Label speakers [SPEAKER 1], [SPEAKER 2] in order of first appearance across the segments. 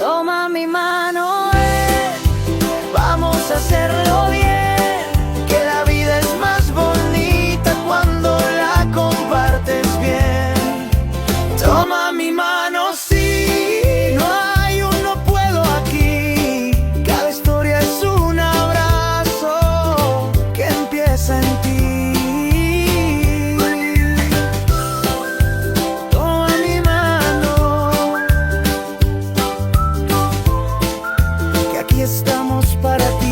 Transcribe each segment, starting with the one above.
[SPEAKER 1] Toma mi mano, vamos a hacerlo bien, que la vida es más bonita cuando la compartes bien. Toma mi mano, sí, no hay un no puedo aquí. Cada historia es un abrazo que empieza en ti. Toma mi mano, que aquí estamos para ti.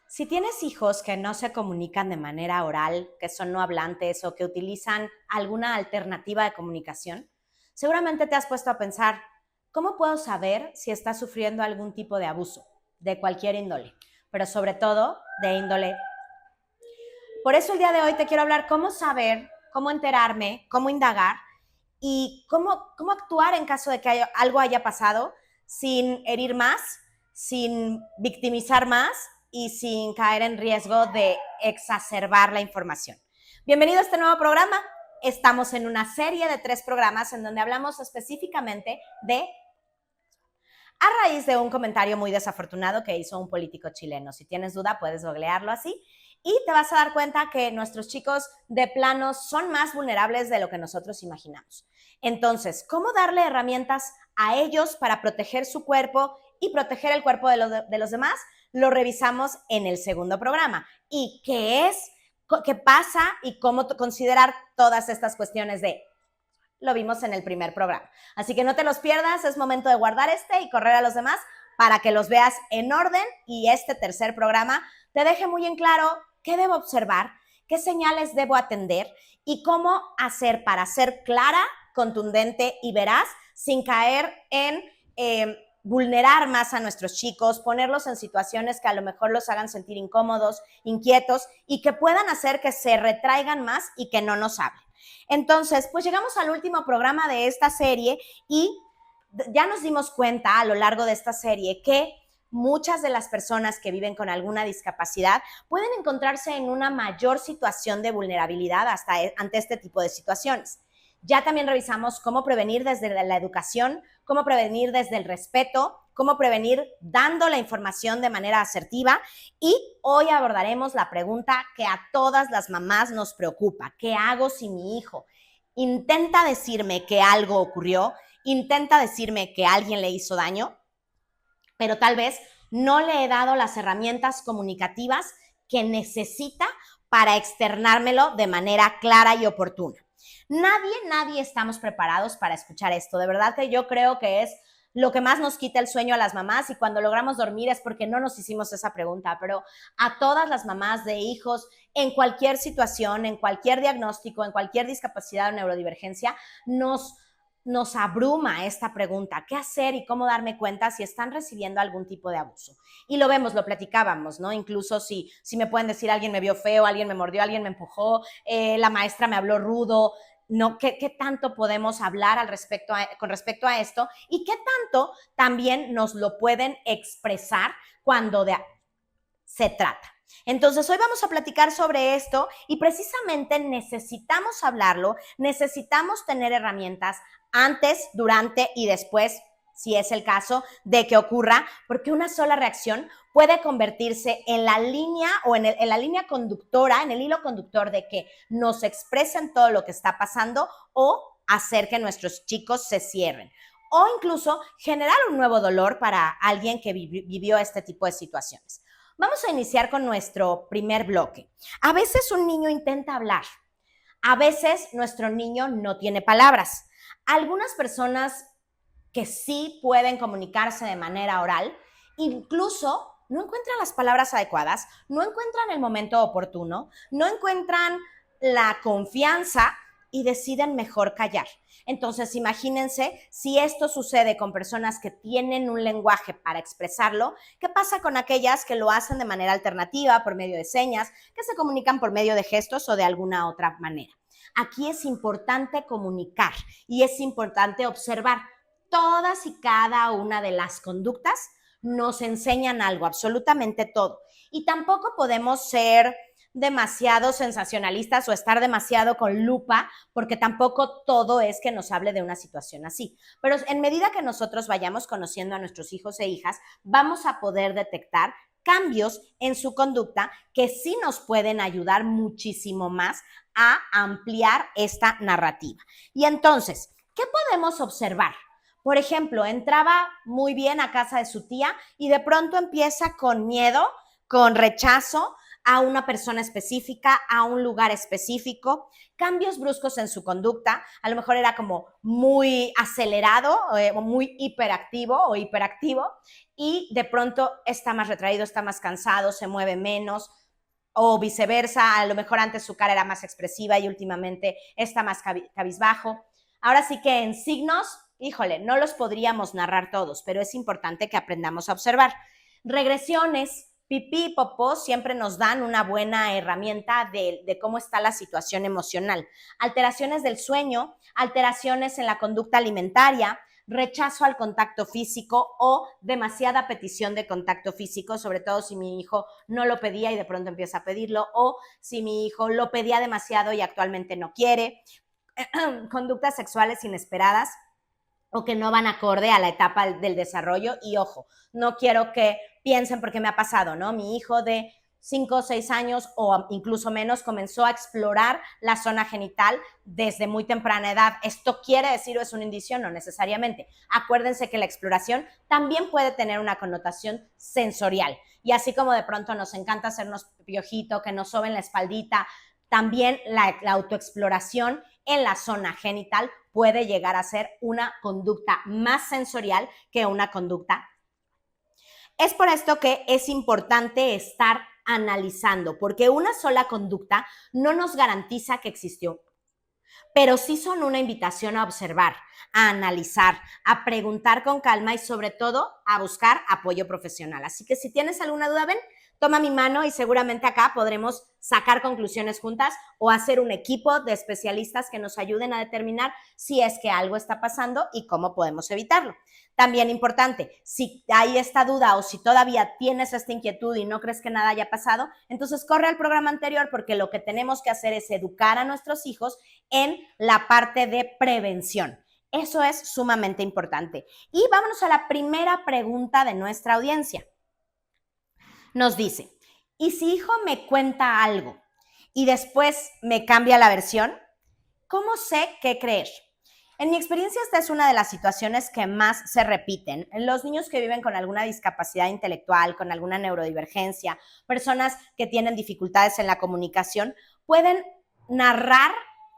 [SPEAKER 2] Si tienes hijos que no se comunican de manera oral, que son no hablantes o que utilizan alguna alternativa de comunicación, seguramente te has puesto a pensar, ¿cómo puedo saber si está sufriendo algún tipo de abuso, de cualquier índole, pero sobre todo de índole? Por eso el día de hoy te quiero hablar cómo saber, cómo enterarme, cómo indagar y cómo actuar en caso de que algo haya pasado sin herir más, sin victimizar más y sin caer en riesgo de exacerbar la información. Bienvenido a este nuevo programa. Estamos en una serie de 3 programas en donde hablamos específicamente de a raíz de un comentario muy desafortunado que hizo un político chileno. Si tienes duda, puedes googlearlo así y te vas a dar cuenta que nuestros chicos de plano son más vulnerables de lo que nosotros imaginamos. Entonces, ¿cómo darle herramientas a ellos para proteger su cuerpo y proteger el cuerpo de los demás? Lo revisamos en el segundo programa. ¿Y qué es? ¿Qué pasa? Y cómo considerar todas estas cuestiones de... Lo vimos en el primer programa. Así que no te los pierdas, es momento de guardar y correr a los demás para que los veas en orden y este tercer programa te deje muy en claro qué debo observar, qué señales debo atender y cómo hacer para ser clara, contundente y veraz sin caer en vulnerar más a nuestros chicos, ponerlos en situaciones que a lo mejor los hagan sentir incómodos, inquietos y que puedan hacer que se retraigan más y que no nos hablen. Entonces, pues llegamos al último programa de esta serie y ya nos dimos cuenta a lo largo de esta serie que muchas de las personas que viven con alguna discapacidad pueden encontrarse en una mayor situación de vulnerabilidad ante este tipo de situaciones. Ya también revisamos cómo prevenir desde la educación, cómo prevenir desde el respeto, cómo prevenir dando la información de manera asertiva y hoy abordaremos la pregunta que a todas las mamás nos preocupa. ¿Qué hago si mi hijo intenta decirme que algo ocurrió, intenta decirme que alguien le hizo daño, pero tal vez no le he dado las herramientas comunicativas que necesita para externármelo de manera clara y oportuna? Nadie estamos preparados para escuchar esto. De verdad que yo creo que es lo que más nos quita el sueño a las mamás y cuando logramos dormir es porque no nos hicimos esa pregunta, pero a todas las mamás de hijos en cualquier situación, en cualquier diagnóstico, en cualquier discapacidad o neurodivergencia, nos abruma esta pregunta, ¿qué hacer y cómo darme cuenta si están recibiendo algún tipo de abuso? Y lo vemos, lo platicábamos, ¿no? Incluso si me pueden decir alguien me vio feo, alguien me mordió, alguien me empujó, la maestra me habló rudo, ¿no? ¿Qué tanto podemos hablar con respecto a esto? Y qué tanto también nos lo pueden expresar cuando se trata. Entonces, hoy vamos a platicar sobre esto y precisamente necesitamos hablarlo, necesitamos tener herramientas antes, durante y después, si es el caso, de que ocurra, porque una sola reacción puede convertirse en la línea o en la línea conductora, en el hilo conductor de que nos expresen todo lo que está pasando o hacer que nuestros chicos se cierren o incluso generar un nuevo dolor para alguien que vivió este tipo de situaciones. Vamos a iniciar con nuestro primer bloque. A veces un niño intenta hablar, a veces nuestro niño no tiene palabras. Algunas personas que sí pueden comunicarse de manera oral, incluso no encuentran las palabras adecuadas, no encuentran el momento oportuno, no encuentran la confianza y deciden mejor callar. Entonces, imagínense si esto sucede con personas que tienen un lenguaje para expresarlo, ¿qué pasa con aquellas que lo hacen de manera alternativa, por medio de señas, que se comunican por medio de gestos o de alguna otra manera? Aquí es importante comunicar y es importante observar. Todas y cada una de las conductas nos enseñan algo, absolutamente todo. Y tampoco podemos ser demasiado sensacionalistas o estar demasiado con lupa, porque tampoco todo es que nos hable de una situación así. Pero en medida que nosotros vayamos conociendo a nuestros hijos e hijas, vamos a poder detectar cambios en su conducta que sí nos pueden ayudar muchísimo más a ampliar esta narrativa. Y entonces, ¿qué podemos observar? Por ejemplo, entraba muy bien a casa de su tía y de pronto empieza con miedo, con rechazo a una persona específica, a un lugar específico, cambios bruscos en su conducta, a lo mejor era como muy acelerado, muy hiperactivo o hiperactivo, y de pronto está más retraído, está más cansado, se mueve menos, o viceversa, a lo mejor antes su cara era más expresiva y últimamente está más cabizbajo. Ahora sí que en signos, híjole, no los podríamos narrar todos, pero es importante que aprendamos a observar. Regresiones, pipí y popó siempre nos dan una buena herramienta de cómo está la situación emocional. Alteraciones del sueño, alteraciones en la conducta alimentaria, rechazo al contacto físico o demasiada petición de contacto físico, sobre todo si mi hijo no lo pedía y de pronto empieza a pedirlo, o si mi hijo lo pedía demasiado y actualmente no quiere. Conductas sexuales inesperadas o que no van acorde a la etapa del desarrollo. Y ojo, no quiero que piensen porque me ha pasado, ¿no? Mi hijo de 5 o 6 años o incluso menos comenzó a explorar la zona genital desde muy temprana edad. ¿Esto quiere decir o es un indicio? No necesariamente. Acuérdense que la exploración también puede tener una connotación sensorial. Y así como de pronto nos encanta hacernos piojito, que nos soben la espaldita, también la autoexploración en la zona genital puede llegar a ser una conducta más sensorial que una conducta. Es por esto que es importante estar analizando, porque una sola conducta no nos garantiza que existió, pero sí son una invitación a observar, a analizar, a preguntar con calma y sobre todo a buscar apoyo profesional. Así que si tienes alguna duda, ven, toma mi mano y seguramente acá podremos sacar conclusiones juntas o hacer un equipo de especialistas que nos ayuden a determinar si es que algo está pasando y cómo podemos evitarlo. También importante, si hay esta duda o si todavía tienes esta inquietud y no crees que nada haya pasado, entonces corre al programa anterior porque lo que tenemos que hacer es educar a nuestros hijos en la parte de prevención. Eso es sumamente importante. Y vámonos a la primera pregunta de nuestra audiencia. Nos dice, ¿y si hijo me cuenta algo y después me cambia la versión? ¿Cómo sé qué creer? En mi experiencia, esta es una de las situaciones que más se repiten. Los niños que viven con alguna discapacidad intelectual, con alguna neurodivergencia, personas que tienen dificultades en la comunicación, pueden narrar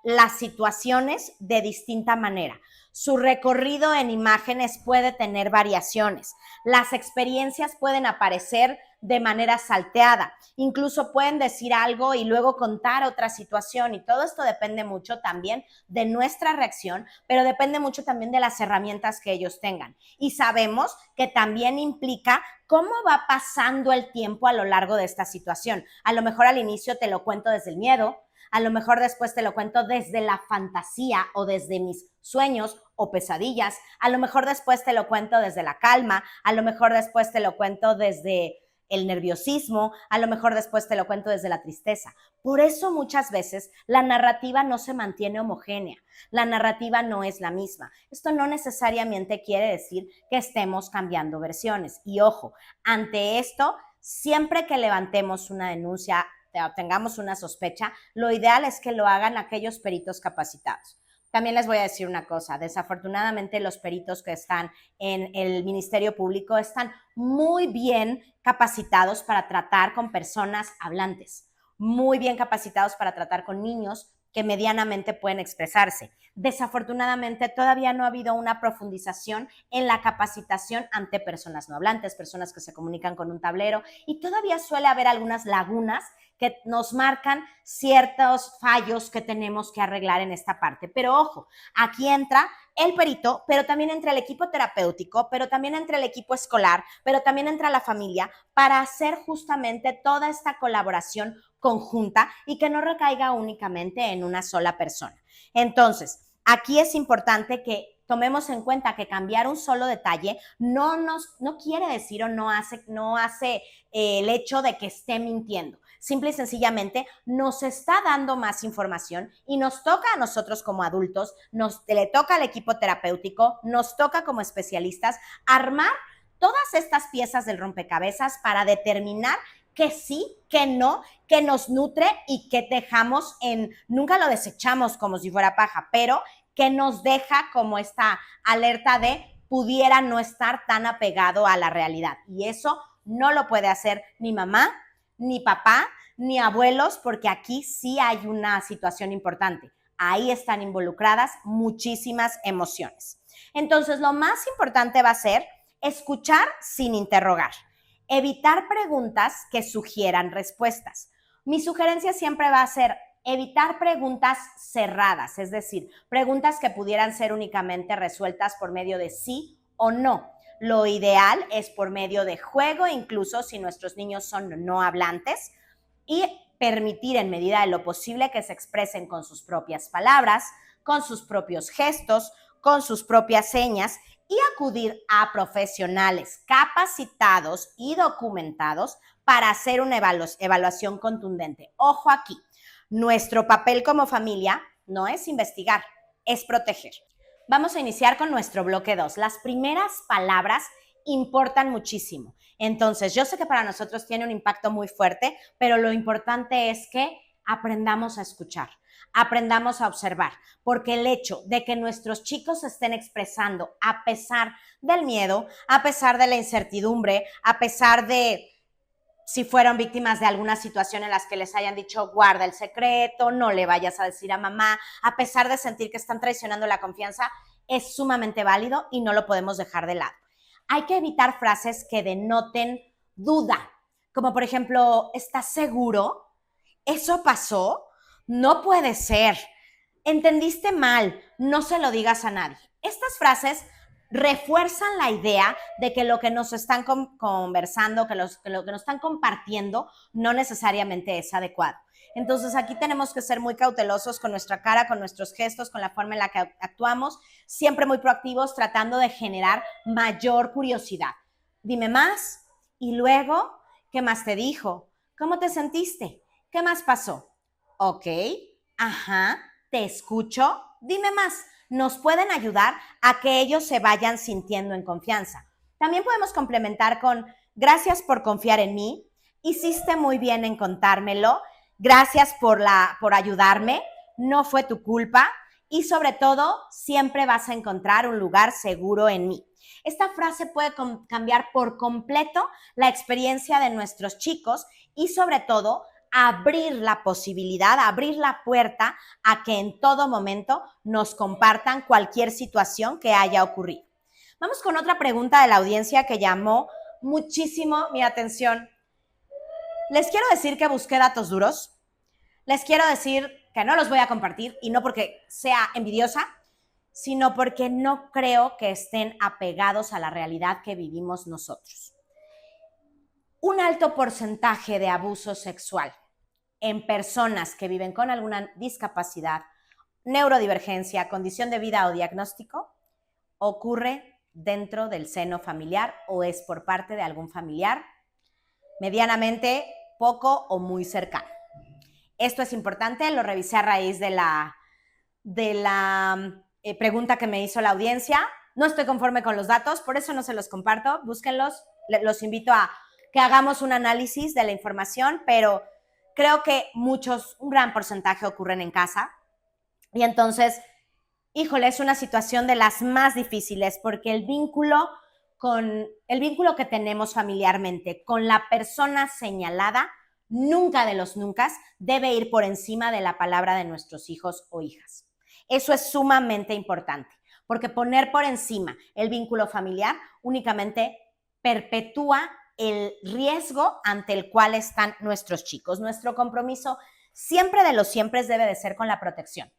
[SPEAKER 2] las situaciones de distinta manera. Su recorrido en imágenes puede tener variaciones. Las experiencias pueden aparecer de manera salteada. Incluso pueden decir algo y luego contar otra situación, y todo esto depende mucho también de nuestra reacción, pero depende mucho también de las herramientas que ellos tengan. Y sabemos que también implica cómo va pasando el tiempo a lo largo de esta situación. A lo mejor al inicio te lo cuento desde el miedo, a lo mejor después te lo cuento desde la fantasía o desde mis sueños o pesadillas, a lo mejor después te lo cuento desde la calma, a lo mejor después te lo cuento desde el nerviosismo, a lo mejor después te lo cuento desde la tristeza. Por eso muchas veces la narrativa no se mantiene homogénea, la narrativa no es la misma. Esto no necesariamente quiere decir que estemos cambiando versiones. Y ojo, ante esto, siempre que levantemos una denuncia o tengamos una sospecha, lo ideal es que lo hagan aquellos peritos capacitados. También les voy a decir una cosa, desafortunadamente los peritos que están en el Ministerio Público están muy bien capacitados para tratar con personas hablantes, muy bien capacitados para tratar con niños que medianamente pueden expresarse. Desafortunadamente todavía no ha habido una profundización en la capacitación ante personas no hablantes, personas que se comunican con un tablero, y todavía suele haber algunas lagunas que nos marcan ciertos fallos que tenemos que arreglar en esta parte. Pero ojo, aquí entra el perito, pero también entra el equipo terapéutico, pero también entra el equipo escolar, pero también entra la familia para hacer justamente toda esta colaboración conjunta y que no recaiga únicamente en una sola persona. Entonces, aquí es importante que tomemos en cuenta que cambiar un solo detalle no quiere decir o no hace el hecho de que esté mintiendo. Simple y sencillamente nos está dando más información y nos toca a nosotros como adultos, le toca al equipo terapéutico, nos toca como especialistas armar todas estas piezas del rompecabezas para determinar que sí, que no, que nos nutre y que dejamos nunca lo desechamos como si fuera paja, pero que nos deja como esta alerta de pudiera no estar tan apegado a la realidad. Y eso no lo puede hacer ni mamá, ni papá, ni abuelos, porque aquí sí hay una situación importante. Ahí están involucradas muchísimas emociones. Entonces, lo más importante va a ser escuchar sin interrogar. Evitar preguntas que sugieran respuestas. Mi sugerencia siempre va a ser evitar preguntas cerradas, es decir, preguntas que pudieran ser únicamente resueltas por medio de sí o no. Lo ideal es por medio de juego, incluso si nuestros niños son no hablantes, y permitir en medida de lo posible que se expresen con sus propias palabras, con sus propios gestos, con sus propias señas y acudir a profesionales capacitados y documentados para hacer una evaluación contundente. Ojo aquí, nuestro papel como familia no es investigar, es proteger. Vamos a iniciar con nuestro bloque 2. Las primeras palabras importan muchísimo. Entonces, yo sé que para nosotros tiene un impacto muy fuerte, pero lo importante es que aprendamos a escuchar, aprendamos a observar, porque el hecho de que nuestros chicos estén expresando a pesar del miedo, a pesar de la incertidumbre, a pesar de si fueron víctimas de alguna situación en las que les hayan dicho guarda el secreto, no le vayas a decir a mamá, a pesar de sentir que están traicionando la confianza, es sumamente válido y no lo podemos dejar de lado. Hay que evitar frases que denoten duda, como por ejemplo, ¿estás seguro? ¿Eso pasó? No puede ser. ¿Entendiste mal? No se lo digas a nadie. Estas frases refuerzan la idea de que lo que nos están conversando, que lo que nos están compartiendo, no necesariamente es adecuado. Entonces aquí tenemos que ser muy cautelosos con nuestra cara, con nuestros gestos, con la forma en la que actuamos, siempre muy proactivos, tratando de generar mayor curiosidad. Dime más y luego, ¿qué más te dijo? ¿Cómo te sentiste? ¿Qué más pasó? Ok, ajá, te escucho, dime más. Nos pueden ayudar a que ellos se vayan sintiendo en confianza. También podemos complementar con gracias por confiar en mí, hiciste muy bien en contármelo, gracias por ayudarme, no fue tu culpa y sobre todo siempre vas a encontrar un lugar seguro en mí. Esta frase puede cambiar por completo la experiencia de nuestros chicos y sobre todo abrir la posibilidad, abrir la puerta a que en todo momento nos compartan cualquier situación que haya ocurrido. Vamos con otra pregunta de la audiencia que llamó muchísimo mi atención. Les quiero decir que busqué datos duros. Les quiero decir que no los voy a compartir y no porque sea envidiosa, sino porque no creo que estén apegados a la realidad que vivimos nosotros. Un alto porcentaje de abuso sexual en personas que viven con alguna discapacidad, neurodivergencia, condición de vida o diagnóstico ocurre dentro del seno familiar o es por parte de algún familiar medianamente poco o muy cercano. Esto es importante, lo revisé a raíz de la pregunta que me hizo la audiencia. No estoy conforme con los datos, por eso no se los comparto. Búsquenlos, los invito a que hagamos un análisis de la información, pero creo que un gran porcentaje ocurren en casa. Y entonces, híjole, es una situación de las más difíciles porque el vínculo que tenemos familiarmente con la persona señalada, nunca de los nunca, debe ir por encima de la palabra de nuestros hijos o hijas. Eso es sumamente importante, porque poner por encima el vínculo familiar únicamente perpetúa el riesgo ante el cual están nuestros chicos. Nuestro compromiso siempre de los siempre debe de ser con la protección.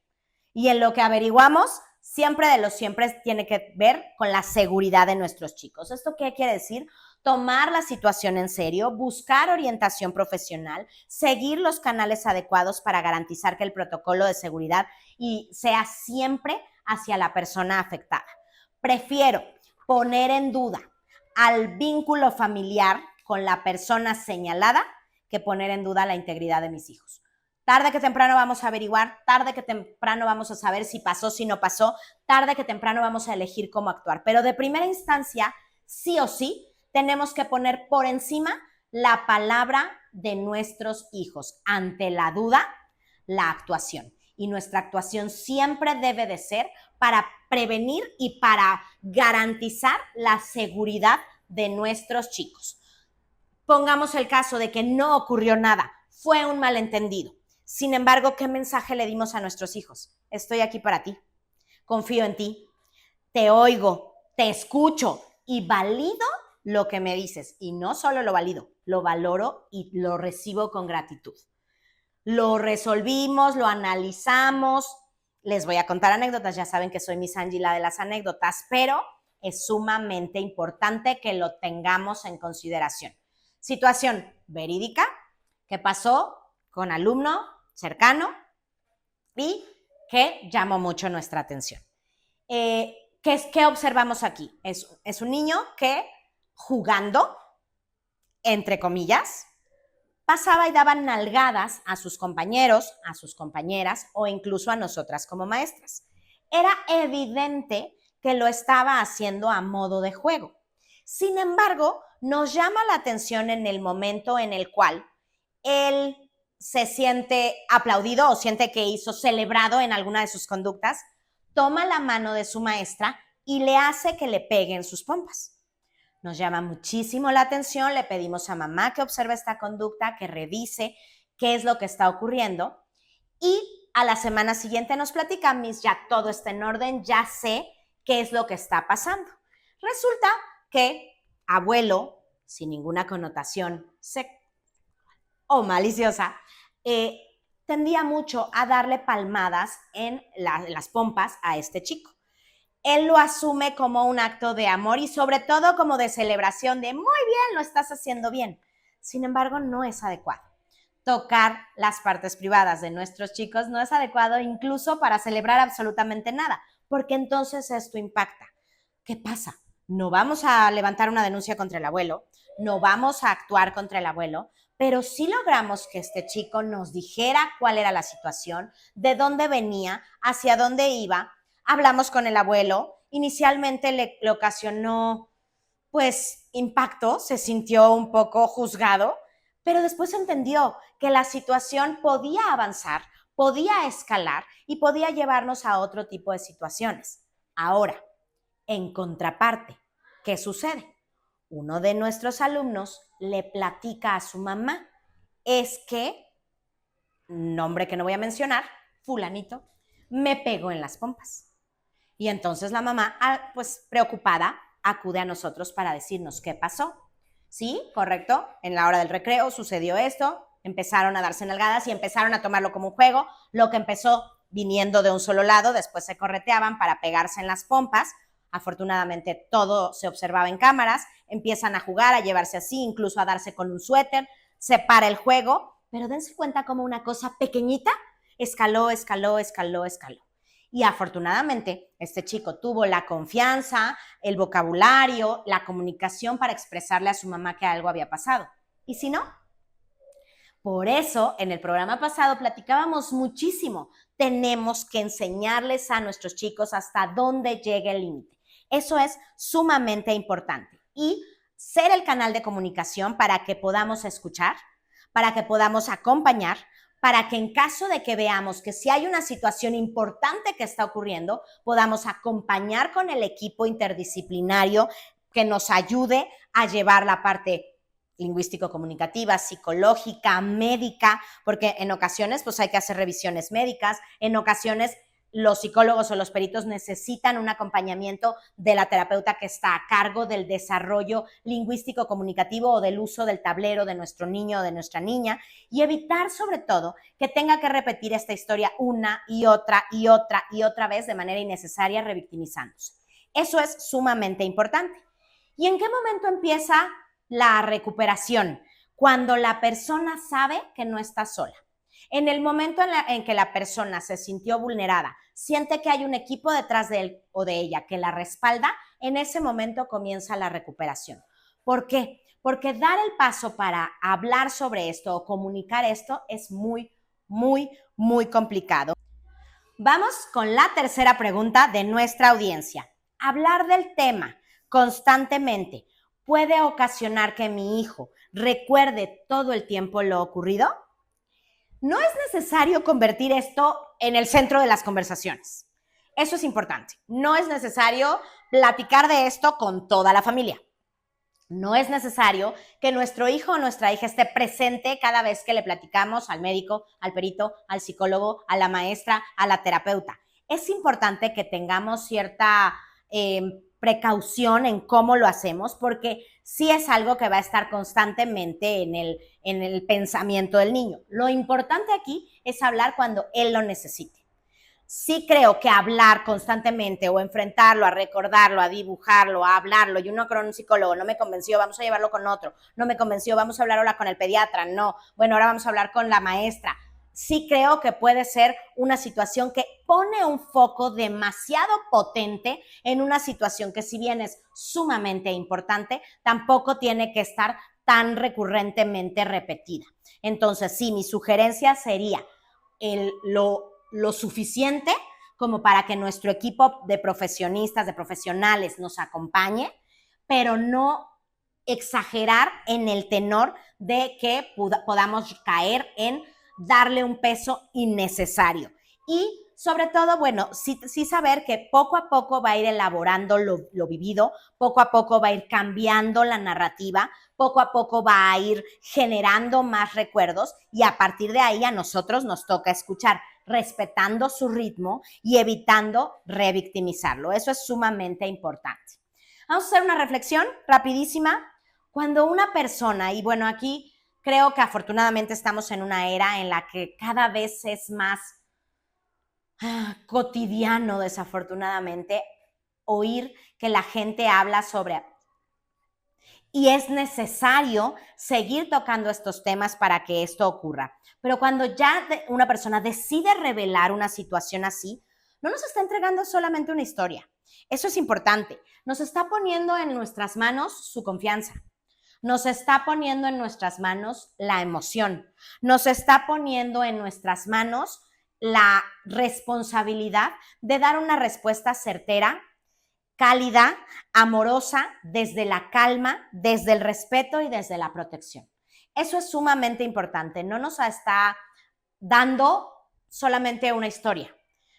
[SPEAKER 2] Y en lo que averiguamos, siempre de los siempre tiene que ver con la seguridad de nuestros chicos. ¿Esto qué quiere decir? Tomar la situación en serio, buscar orientación profesional, seguir los canales adecuados para garantizar que el protocolo de seguridad sea siempre hacia la persona afectada. Prefiero poner en duda al vínculo familiar con la persona señalada que poner en duda la integridad de mis hijos. Tarde que temprano vamos a averiguar, tarde que temprano vamos a saber si pasó, si no pasó, tarde que temprano vamos a elegir cómo actuar. Pero de primera instancia, sí o sí, tenemos que poner por encima la palabra de nuestros hijos. Ante la duda, la actuación. Y nuestra actuación siempre debe de ser para prevenir y para garantizar la seguridad de nuestros chicos. Pongamos el caso de que no ocurrió nada, fue un malentendido. Sin embargo, ¿qué mensaje le dimos a nuestros hijos? Estoy aquí para ti, confío en ti, te oigo, te escucho y valido lo que me dices. Y no solo lo valido, lo valoro y lo recibo con gratitud. Lo resolvimos, lo analizamos. Les voy a contar anécdotas, ya saben que soy Miss Angie, la de las anécdotas, pero es sumamente importante que lo tengamos en consideración. Situación verídica que pasó con alumno cercano y que llamó mucho nuestra atención. ¿Qué observamos aquí? Es un niño que jugando, entre comillas, pasaba y daba nalgadas a sus compañeros, a sus compañeras o incluso a nosotras como maestras. Era evidente que lo estaba haciendo a modo de juego. Sin embargo, nos llama la atención en el momento en el cual él se siente aplaudido o siente que hizo celebrado en alguna de sus conductas, toma la mano de su maestra y le hace que le pegue en sus pompas. Nos llama muchísimo la atención, le pedimos a mamá que observe esta conducta, que revise qué es lo que está ocurriendo y a la semana siguiente nos platica, Miss, ya todo está en orden, ya sé qué es lo que está pasando. Resulta que abuelo, sin ninguna connotación o maliciosa, tendía mucho a darle palmadas en las pompas a este chico. Él lo asume como un acto de amor y sobre todo como de celebración de muy bien, lo estás haciendo bien. Sin embargo, no es adecuado. Tocar las partes privadas de nuestros chicos no es adecuado incluso para celebrar absolutamente nada, porque entonces esto impacta. ¿Qué pasa? No vamos a levantar una denuncia contra el abuelo, no vamos a actuar contra el abuelo, pero sí logramos que este chico nos dijera cuál era la situación, de dónde venía, hacia dónde iba. Hablamos con el abuelo, inicialmente le ocasionó pues impacto, se sintió un poco juzgado, pero después entendió que la situación podía avanzar, podía escalar y podía llevarnos a otro tipo de situaciones. Ahora, en contraparte, ¿qué sucede? Uno de nuestros alumnos le platica a su mamá, es que, nombre que no voy a mencionar, fulanito, me pegó en las pompas. Y entonces la mamá, pues preocupada, acude a nosotros para decirnos qué pasó. Sí, correcto, en la hora del recreo sucedió esto, empezaron a darse nalgadas y empezaron a tomarlo como un juego, lo que empezó viniendo de un solo lado, después se correteaban para pegarse en las pompas. Afortunadamente todo se observaba en cámaras, empiezan a jugar, a llevarse así, incluso a darse con un suéter, se para el juego, pero dense cuenta como una cosa pequeñita escaló. Y afortunadamente este chico tuvo la confianza, el vocabulario, la comunicación para expresarle a su mamá que algo había pasado. ¿Y si no? Por eso, en el programa pasado platicábamos muchísimo. Tenemos que enseñarles a nuestros chicos hasta dónde llega el límite. Eso es sumamente importante. Y ser el canal de comunicación para que podamos escuchar, para que podamos acompañar, para que en caso de que veamos que si hay una situación importante que está ocurriendo, podamos acompañar con el equipo interdisciplinario que nos ayude a llevar la parte lingüístico-comunicativa, psicológica, médica, porque en ocasiones pues hay que hacer revisiones médicas, en ocasiones los psicólogos o los peritos necesitan un acompañamiento de la terapeuta que está a cargo del desarrollo lingüístico-comunicativo o del uso del tablero de nuestro niño o de nuestra niña y evitar sobre todo que tenga que repetir esta historia una y otra vez de manera innecesaria, revictimizándose. Eso es sumamente importante. ¿Y en qué momento empieza la recuperación? Cuando la persona sabe que no está sola. En el momento en que la persona se sintió vulnerada, siente que hay un equipo detrás de él o de ella que la respalda, en ese momento comienza la recuperación. ¿Por qué? porque dar el paso para hablar sobre esto o comunicar esto es muy, muy, muy complicado. Vamos con la tercera pregunta de nuestra audiencia. Hablar del tema constantemente puede ocasionar que mi hijo recuerde todo el tiempo lo ocurrido. No es necesario convertir esto en el centro de las conversaciones. Eso es importante. No es necesario platicar de esto con toda la familia. No es necesario que nuestro hijo o nuestra hija esté presente cada vez que le platicamos al médico, al perito, al psicólogo, a la maestra, a la terapeuta. Es importante que tengamos cierta precaución en cómo lo hacemos, porque sí es algo que va a estar constantemente en el pensamiento del niño. Lo importante aquí es hablar cuando él lo necesite. Sí creo que hablar constantemente o enfrentarlo, a recordarlo, a dibujarlo, a hablarlo, y uno con un psicólogo, no me convenció, vamos a llevarlo con otro, no me convenció, vamos a hablar ahora con el pediatra, no, bueno, ahora vamos a hablar con la maestra. Sí creo que puede ser una situación que pone un foco demasiado potente en una situación que, si bien es sumamente importante, tampoco tiene que estar tan recurrentemente repetida. Entonces, sí, mi sugerencia sería lo suficiente como para que nuestro equipo de profesionistas, de profesionales nos acompañe, pero no exagerar en el tenor de que podamos caer en darle un peso innecesario. Y sobre todo, bueno, sí saber que poco a poco va a ir elaborando lo vivido, poco a poco va a ir cambiando la narrativa, poco a poco va a ir generando más recuerdos, y a partir de ahí a nosotros nos toca escuchar, respetando su ritmo y evitando revictimizarlo. Eso es sumamente importante. Vamos a hacer una reflexión rapidísima. Cuando una persona, y bueno, aquí creo que afortunadamente estamos en una era en la que cada vez es más cotidiano, desafortunadamente, oír que la gente habla sobre... Y es necesario seguir tocando estos temas para que esto ocurra. Pero cuando ya una persona decide revelar una situación así, no nos está entregando solamente una historia. Eso es importante. Nos está poniendo en nuestras manos su confianza. Nos está poniendo en nuestras manos la emoción. Nos está poniendo en nuestras manos la responsabilidad de dar una respuesta certera, cálida, amorosa, desde la calma, desde el respeto y desde la protección. Eso es sumamente importante. No nos está dando solamente una historia,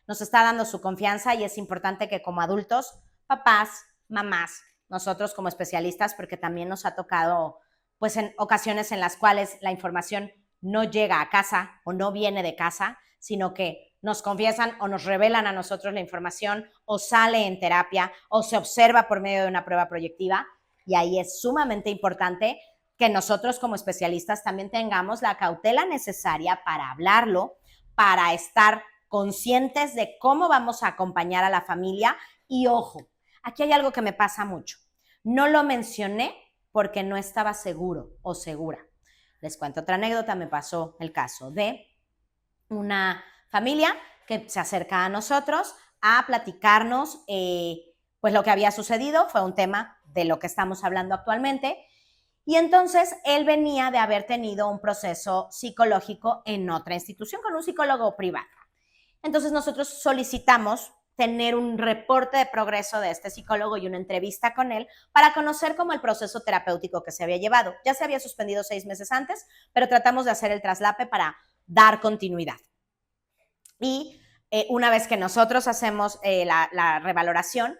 [SPEAKER 2] nos está dando su confianza, y es importante que como adultos, papás, mamás, nosotros como especialistas, porque también nos ha tocado pues en ocasiones en las cuales la información no llega a casa o no viene de casa, sino que nos confiesan o nos revelan a nosotros la información, o sale en terapia, o se observa por medio de una prueba proyectiva, y ahí es sumamente importante que nosotros como especialistas también tengamos la cautela necesaria para hablarlo, para estar conscientes de cómo vamos a acompañar a la familia. Y ojo, aquí hay algo que me pasa mucho. No lo mencioné porque no estaba seguro o segura. Les cuento otra anécdota. Me pasó el caso de una familia que se acerca a nosotros a platicarnos pues lo que había sucedido. Fue un tema de lo que estamos hablando actualmente. Y entonces él venía de haber tenido un proceso psicológico en otra institución con un psicólogo privado. Entonces nosotros solicitamos tener un reporte de progreso de este psicólogo y una entrevista con él para conocer cómo el proceso terapéutico que se había llevado. Ya se había suspendido 6 meses antes, pero tratamos de hacer el traslape para dar continuidad. Y una vez que nosotros hacemos la revaloración,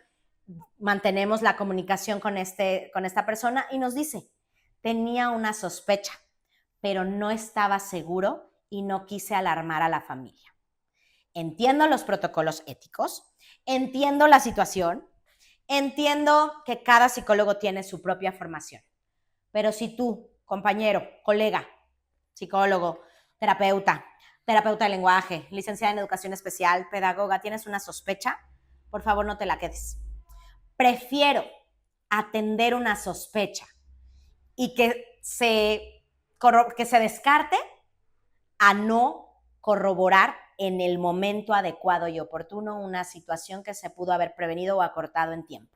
[SPEAKER 2] mantenemos la comunicación con esta persona, y nos dice: tenía una sospecha, pero no estaba seguro y no quise alarmar a la familia. Entiendo los protocolos éticos, entiendo la situación, entiendo que cada psicólogo tiene su propia formación, pero si tú, compañero, colega, psicólogo, terapeuta de lenguaje, licenciada en educación especial, pedagoga, tienes una sospecha, por favor no te la quedes. Prefiero atender una sospecha y que se descarte a no corroborar en el momento adecuado y oportuno una situación que se pudo haber prevenido o acortado en tiempo.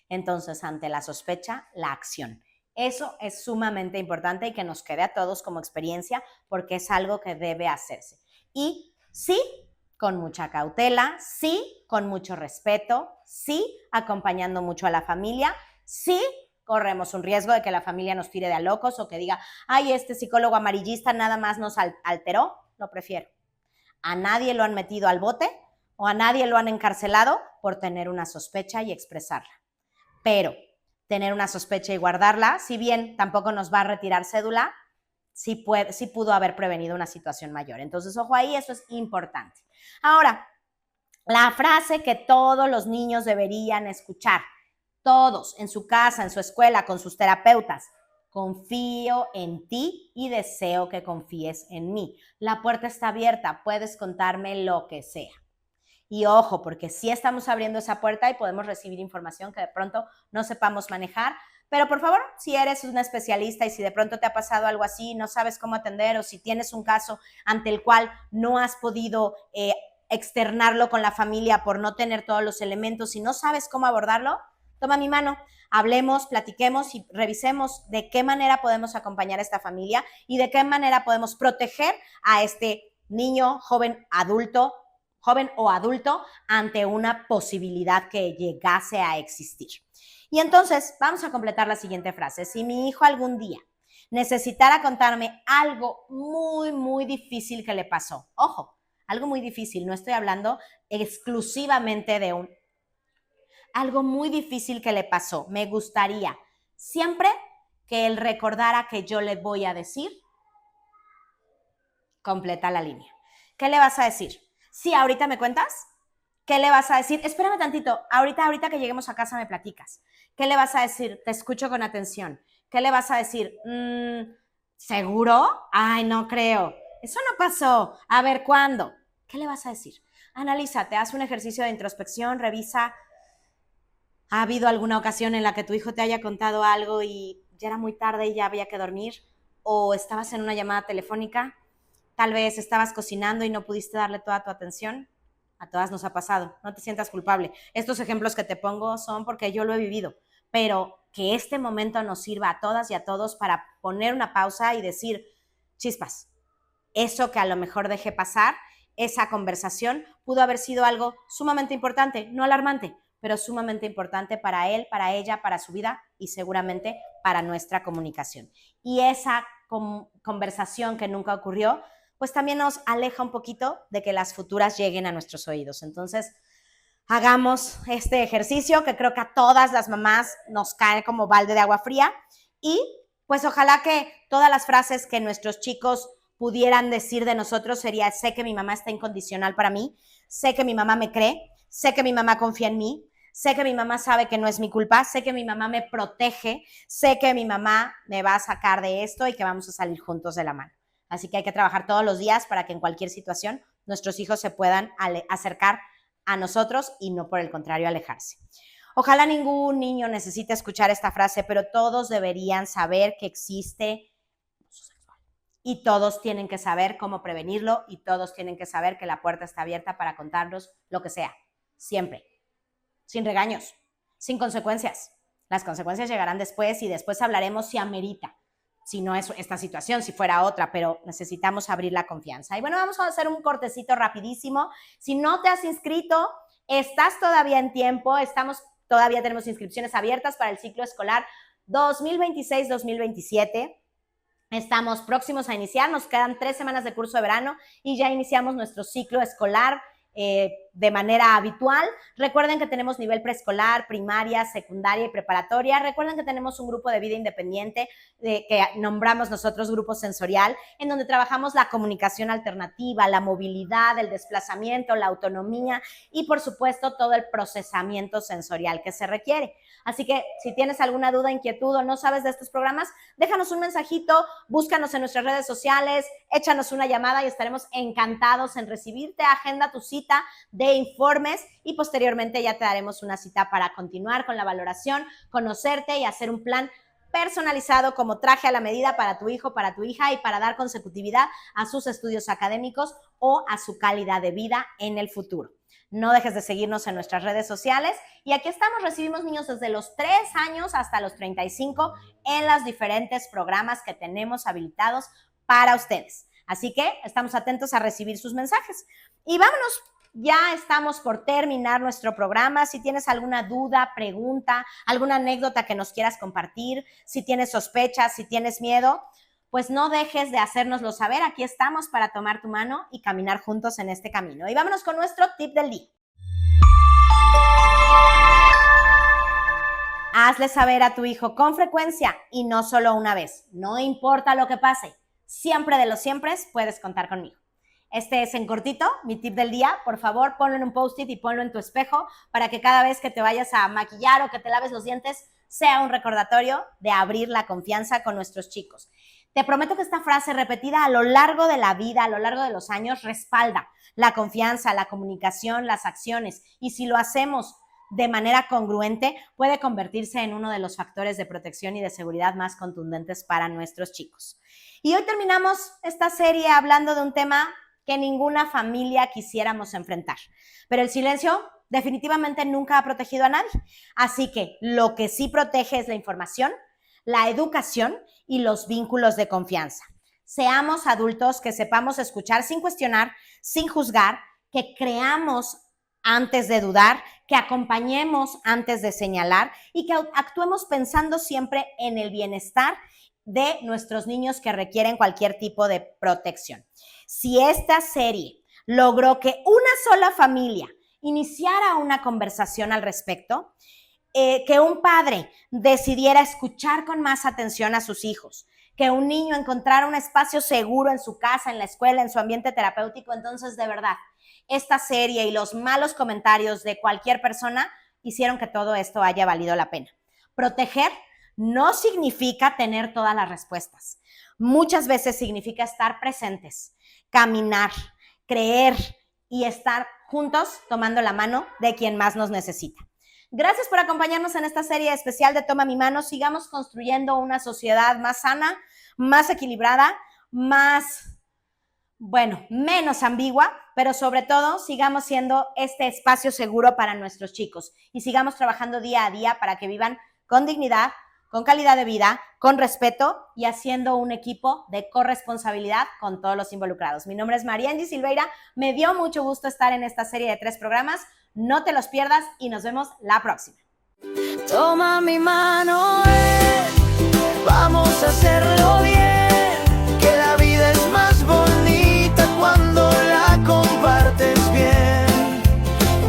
[SPEAKER 2] Entonces, ante la sospecha, la acción. Eso es sumamente importante y que nos quede a todos como experiencia porque es algo que debe hacerse. Y sí, con mucha cautela, sí, con mucho respeto, sí, acompañando mucho a la familia, sí, corremos un riesgo de que la familia nos tire de a locos o que diga, ay, este psicólogo amarillista nada más nos alteró, lo prefiero. A nadie lo han metido al bote o a nadie lo han encarcelado por tener una sospecha y expresarla. Pero tener una sospecha y guardarla, si bien tampoco nos va a retirar cédula, sí pudo haber prevenido una situación mayor. Entonces, ojo ahí, eso es importante. Ahora, la frase que todos los niños deberían escuchar, todos, en su casa, en su escuela, con sus terapeutas, confío en ti y deseo que confíes en mí. La puerta está abierta, puedes contarme lo que sea. Y ojo, porque sí estamos abriendo esa puerta y podemos recibir información que de pronto no sepamos manejar, pero por favor, si eres un especialista y si de pronto te ha pasado algo así, no sabes cómo atender o si tienes un caso ante el cual no has podido externarlo con la familia por no tener todos los elementos y no sabes cómo abordarlo, toma mi mano, hablemos, platiquemos y revisemos de qué manera podemos acompañar a esta familia y de qué manera podemos proteger a este niño, joven o adulto ante una posibilidad que llegase a existir. Y entonces vamos a completar la siguiente frase. Si mi hijo algún día necesitara contarme algo muy, muy difícil que le pasó, ojo, algo muy difícil, no estoy hablando exclusivamente de algo muy difícil que le pasó, me gustaría siempre que él recordara que yo le voy a decir, completa la línea. ¿Qué le vas a decir? Sí, ahorita me cuentas. ¿Qué le vas a decir? Espérame tantito, ahorita que lleguemos a casa me platicas. ¿Qué le vas a decir? Te escucho con atención. ¿Qué le vas a decir? ¿Seguro? Ay, no creo. Eso no pasó. A ver, ¿cuándo? ¿Qué le vas a decir? Analízate, haz un ejercicio de introspección, revisa. ¿Ha habido alguna ocasión en la que tu hijo te haya contado algo y ya era muy tarde y ya había que dormir? ¿O estabas en una llamada telefónica? Tal vez estabas cocinando y no pudiste darle toda tu atención. A todas nos ha pasado, no te sientas culpable. Estos ejemplos que te pongo son porque yo lo he vivido, pero que este momento nos sirva a todas y a todos para poner una pausa y decir, chispas, eso que a lo mejor dejé pasar, esa conversación pudo haber sido algo sumamente importante, no alarmante, pero sumamente importante para él, para ella, para su vida y seguramente para nuestra comunicación. Y esa conversación que nunca ocurrió, pues también nos aleja un poquito de que las futuras lleguen a nuestros oídos. Entonces, hagamos este ejercicio que creo que a todas las mamás nos cae como balde de agua fría y pues ojalá que todas las frases que nuestros chicos pudieran decir de nosotros sería, sé que mi mamá está incondicional para mí, sé que mi mamá me cree, sé que mi mamá confía en mí, sé que mi mamá sabe que no es mi culpa, sé que mi mamá me protege, sé que mi mamá me va a sacar de esto y que vamos a salir juntos de la mano. Así que hay que trabajar todos los días para que en cualquier situación nuestros hijos se puedan acercar a nosotros y no por el contrario alejarse. Ojalá ningún niño necesite escuchar esta frase, pero todos deberían saber que existe abuso sexual. Y todos tienen que saber cómo prevenirlo y todos tienen que saber que la puerta está abierta para contarnos lo que sea, siempre, sin regaños, sin consecuencias. Las consecuencias llegarán después y después hablaremos si amerita. Si no es esta situación, si fuera otra, pero necesitamos abrir la confianza. Y bueno, vamos a hacer un cortecito rapidísimo. Si no te has inscrito, estás todavía en tiempo, todavía tenemos inscripciones abiertas para el ciclo escolar 2026-2027. Estamos próximos a iniciar, nos quedan 3 semanas de curso de verano y ya iniciamos nuestro ciclo escolar de manera habitual. Recuerden que tenemos nivel preescolar, primaria, secundaria y preparatoria. Recuerden que tenemos un grupo de vida independiente que nombramos nosotros grupo sensorial, en donde trabajamos la comunicación alternativa, la movilidad, el desplazamiento, la autonomía y por supuesto todo el procesamiento sensorial que se requiere. Así que si tienes alguna duda, inquietud o no sabes de estos programas, déjanos un mensajito, búscanos en nuestras redes sociales, échanos una llamada y estaremos encantados en recibirte. Agenda tu cita de informes y posteriormente ya te daremos una cita para continuar con la valoración, conocerte y hacer un plan personalizado como traje a la medida para tu hijo, para tu hija y para dar consecutividad a sus estudios académicos o a su calidad de vida en el futuro. No dejes de seguirnos en nuestras redes sociales. Y aquí estamos, recibimos niños desde los 3 años hasta los 35 en los diferentes programas que tenemos habilitados para ustedes. Así que estamos atentos a recibir sus mensajes. Y vámonos, ya estamos por terminar nuestro programa. Si tienes alguna duda, pregunta, alguna anécdota que nos quieras compartir, si tienes sospechas, si tienes miedo, pues no dejes de hacérnoslo saber. Aquí estamos para tomar tu mano y caminar juntos en este camino. Y vámonos con nuestro tip del día. Hazle saber a tu hijo con frecuencia y no solo una vez. No importa lo que pase, siempre de los siempre puedes contar conmigo. Este es en cortito mi tip del día. Por favor, ponlo en un post-it y ponlo en tu espejo para que cada vez que te vayas a maquillar o que te laves los dientes sea un recordatorio de abrir la confianza con nuestros chicos. Te prometo que esta frase repetida a lo largo de la vida, a lo largo de los años, respalda la confianza, la comunicación, las acciones. Y si lo hacemos de manera congruente, puede convertirse en uno de los factores de protección y de seguridad más contundentes para nuestros chicos. Y hoy terminamos esta serie hablando de un tema que ninguna familia quisiéramos enfrentar. Pero el silencio definitivamente nunca ha protegido a nadie. Así que lo que sí protege es la información, la educación y los vínculos de confianza. Seamos adultos que sepamos escuchar sin cuestionar, sin juzgar, que creamos antes de dudar, que acompañemos antes de señalar y que actuemos pensando siempre en el bienestar de nuestros niños que requieren cualquier tipo de protección. Si esta serie logró que una sola familia iniciara una conversación al respecto, que un padre decidiera escuchar con más atención a sus hijos, que un niño encontrara un espacio seguro en su casa, en la escuela, en su ambiente terapéutico, entonces de verdad, esta serie y los malos comentarios de cualquier persona hicieron que todo esto haya valido la pena. Proteger no significa tener todas las respuestas. Muchas veces significa estar presentes, caminar, creer y estar juntos tomando la mano de quien más nos necesita. Gracias por acompañarnos en esta serie especial de Toma mi mano. Sigamos construyendo una sociedad más sana, más equilibrada, menos ambigua, pero sobre todo sigamos siendo este espacio seguro para nuestros chicos y sigamos trabajando día a día para que vivan con dignidad, con calidad de vida, con respeto y haciendo un equipo de corresponsabilidad con todos los involucrados. Mi nombre es Mariangi Silveira. Me dio mucho gusto estar en esta serie de 3 programas. No te los pierdas y nos vemos la próxima.
[SPEAKER 1] Toma mi mano, vamos a hacerlo bien, que la vida es más bonita cuando la compartes bien.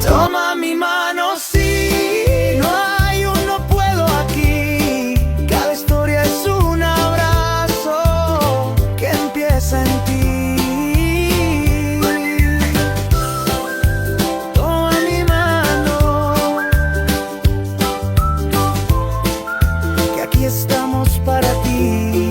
[SPEAKER 1] Toma mi mano, sí, no hay un no puedo aquí, cada historia es un abrazo que empieza en ti. Estamos para ti.